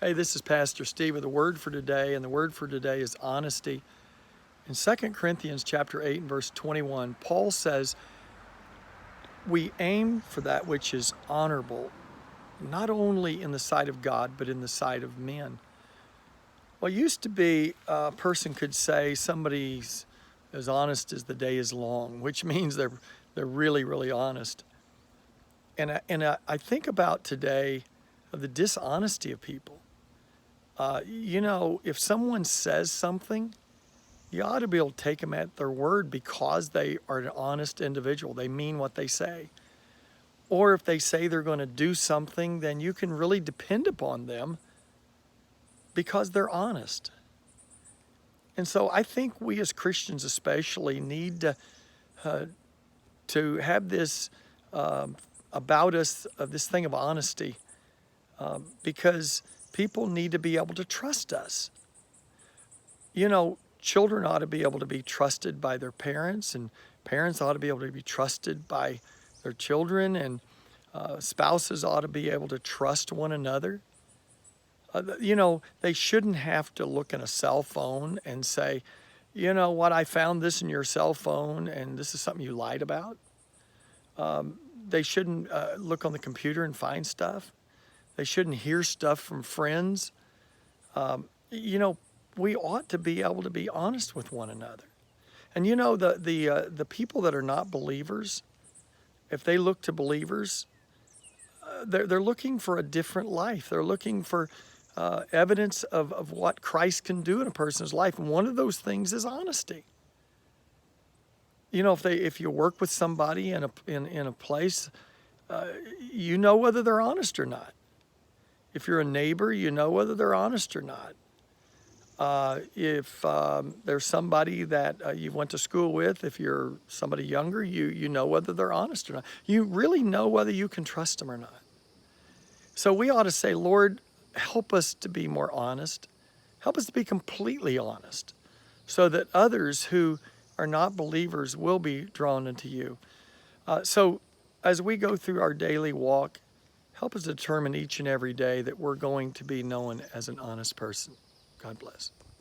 Hey, this is Pastor Steve with the word for today, and the word for today is honesty. In 2 Corinthians chapter 8 and verse 21, Paul says, we aim for that which is honorable, not only in the sight of God, but in the sight of men. Well, it used to be a person could say somebody's as honest as the day is long, which means they're really, really honest. And I think about today of the dishonesty of people. If someone says something, you ought to be able to take them at their word because they are an honest individual. They mean what they say. Or if they say they're going to do something, then you can really depend upon them because they're honest. And so I think we as Christians especially need to have this about us, this thing of honesty, because people need to be able to trust us. Children ought to be able to be trusted by their parents, and parents ought to be able to be trusted by their children, and spouses ought to be able to trust one another. They shouldn't have to look in a cell phone and say, you know what, I found this in your cell phone and this is something you lied about. They shouldn't look on the computer and find stuff. They shouldn't hear stuff from friends. We ought to be able to be honest with one another. And the people that are not believers, if they look to believers, they're looking for a different life. They're looking for evidence of what Christ can do in a person's life. And one of those things is honesty. If you work with somebody in a place, you know whether they're honest or not. If you're a neighbor, you know whether they're honest or not. If there's somebody that you went to school with, if you're somebody younger, you know whether they're honest or not. You really know whether you can trust them or not. So we ought to say, Lord, help us to be more honest. Help us to be completely honest so that others who are not believers will be drawn into you. So as we go through our daily walk, help us determine each and every day that we're going to be known as an honest person. God bless.